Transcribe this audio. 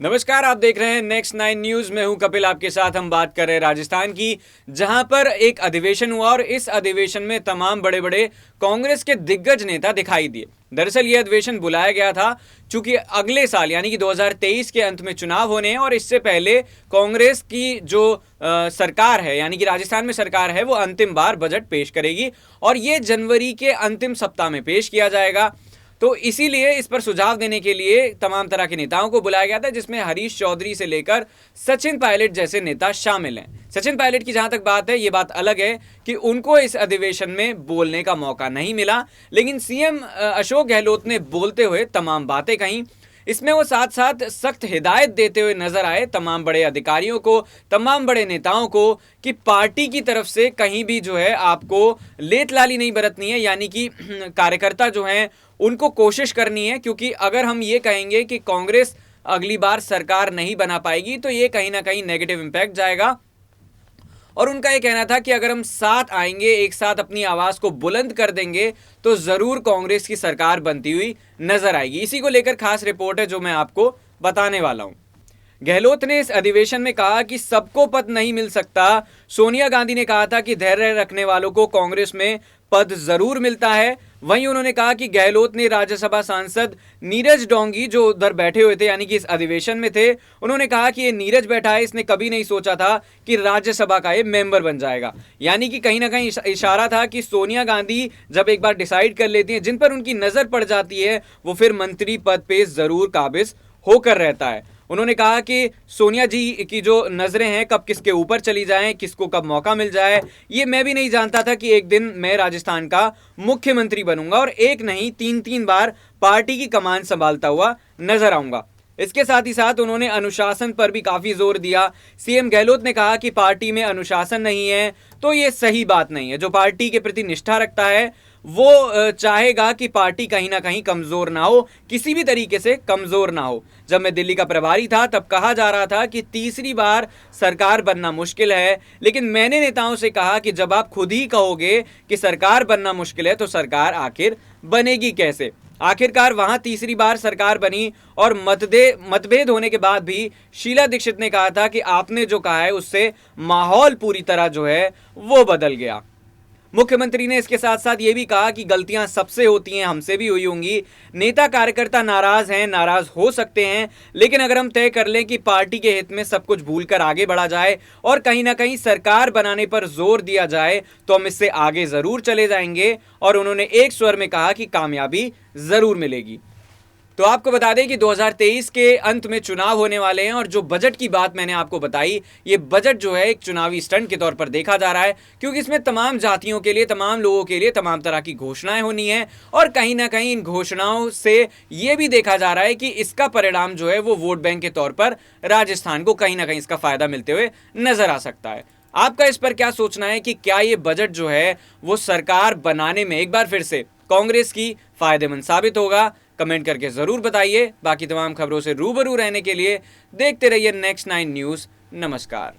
नमस्कार, आप देख रहे हैं नेक्स्ट 9 न्यूज। में हूं कपिल, आपके साथ हम बात कर रहे हैं राजस्थान की, जहां पर एक अधिवेशन हुआ और इस अधिवेशन में तमाम बड़े बड़े कांग्रेस के दिग्गज नेता दिखाई दिए। दरअसल यह अधिवेशन बुलाया गया था चूंकि अगले साल यानी कि 2023 के अंत में चुनाव होने हैं और इससे पहले कांग्रेस की जो सरकार है यानी कि राजस्थान में सरकार है वो अंतिम बार बजट पेश करेगी और ये जनवरी के अंतिम सप्ताह में पेश किया जाएगा। तो इसीलिए इस पर सुझाव देने के लिए तमाम तरह के नेताओं को बुलाया गया था, जिसमें हरीश चौधरी से लेकर सचिन पायलट जैसे नेता शामिल हैं। सचिन पायलट की जहां तक बात है, ये बात अलग है कि उनको इस अधिवेशन में बोलने का मौका नहीं मिला, लेकिन सीएम अशोक गहलोत ने बोलते हुए तमाम बातें कहीं। इसमें वो साथ साथ सख्त हिदायत देते हुए नजर आए तमाम बड़े अधिकारियों को, तमाम बड़े नेताओं को, कि पार्टी की तरफ से कहीं भी जो है आपको लेटलाली नहीं बरतनी है, यानी कि कार्यकर्ता जो हैं उनको कोशिश करनी है। क्योंकि अगर हम ये कहेंगे कि कांग्रेस अगली बार सरकार नहीं बना पाएगी तो ये कहीं ना कहीं नेगेटिव इंपैक्ट जाएगा। और उनका ये कहना था कि अगर हम साथ आएंगे, एक साथ अपनी आवाज को बुलंद कर देंगे तो जरूर कांग्रेस की सरकार बनती हुई नजर आएगी। इसी को लेकर खास रिपोर्ट है जो मैं आपको बताने वाला हूं। गहलोत ने इस अधिवेशन में कहा कि सबको पद नहीं मिल सकता। सोनिया गांधी ने कहा था कि धैर्य रखने वालों को कांग्रेस में पद जरूर मिलता है। वहीं उन्होंने कहा कि गहलोत ने राज्यसभा सांसद नीरज डोंगी जो उधर बैठे हुए थे यानी कि इस अधिवेशन में थे, उन्होंने कहा कि ये नीरज बैठा है, इसने कभी नहीं सोचा था कि राज्यसभा का ये मेंबर बन जाएगा। यानी कि कहीं ना कहीं इशारा था कि सोनिया गांधी जब एक बार डिसाइड कर लेती हैं, जिन पर उनकी नजर पड़ जाती है, वो फिर मंत्री पद पे जरूर काबिज होकर रहता है। उन्होंने कहा कि सोनिया जी की जो नजरें हैं कब किसके ऊपर चली जाएं, किसको कब मौका मिल जाए, ये मैं भी नहीं जानता था कि एक दिन मैं राजस्थान का मुख्यमंत्री बनूंगा और एक नहीं 3-3 बार पार्टी की कमान संभालता हुआ नजर आऊंगा। इसके साथ ही साथ उन्होंने अनुशासन पर भी काफी जोर दिया। सीएम गहलोत ने कहा कि पार्टी में अनुशासन नहीं है तो ये सही बात नहीं है। जो पार्टी के प्रति निष्ठा रखता है वो चाहेगा कि पार्टी कहीं ना कहीं कमजोर ना हो, किसी भी तरीके से कमजोर ना हो। जब मैं दिल्ली का प्रभारी था तब कहा जा रहा था कि तीसरी बार सरकार बनना मुश्किल है, लेकिन मैंने नेताओं से कहा कि जब आप खुद ही कहोगे कि सरकार बनना मुश्किल है तो सरकार आखिर बनेगी कैसे। आखिरकार वहां तीसरी बार सरकार बनी और मतभेद होने के बाद भी शीला दीक्षित ने कहा था कि आपने जो कहा है उससे माहौल पूरी तरह जो है वो बदल गया। मुख्यमंत्री ने इसके साथ साथ ये भी कहा कि गलतियां सबसे होती हैं, हमसे भी हुई होंगी। नेता कार्यकर्ता नाराज हैं, नाराज हो सकते हैं, लेकिन अगर हम तय कर लें कि पार्टी के हित में सब कुछ भूलकर आगे बढ़ा जाए और कहीं ना कहीं सरकार बनाने पर जोर दिया जाए तो हम इससे आगे जरूर चले जाएंगे। और उन्होंने एक स्वर में कहा कि कामयाबी जरूर मिलेगी। तो आपको बता दें कि 2023 के अंत में चुनाव होने वाले हैं और जो बजट की बात मैंने आपको बताई, ये बजट जो है एक चुनावी स्टंट के तौर पर देखा जा रहा है, क्योंकि इसमें तमाम जातियों के लिए, तमाम लोगों के लिए तमाम तरह की घोषणाएं होनी है और कहीं ना कहीं इन घोषणाओं से ये भी देखा जा रहा है कि इसका परिणाम जो है वो वोट बैंक के तौर पर राजस्थान को कहीं ना कहीं इसका फायदा मिलते हुए नजर आ सकता है। आपका इस पर क्या सोचना है कि क्या ये बजट जो है वो सरकार बनाने में एक बार फिर से कांग्रेस की फायदेमंद साबित होगा? कमेंट करके जरूर बताइए। बाकी तमाम खबरों से रूबरू रहने के लिए देखते रहिए नेक्स्ट 9 न्यूज। नमस्कार।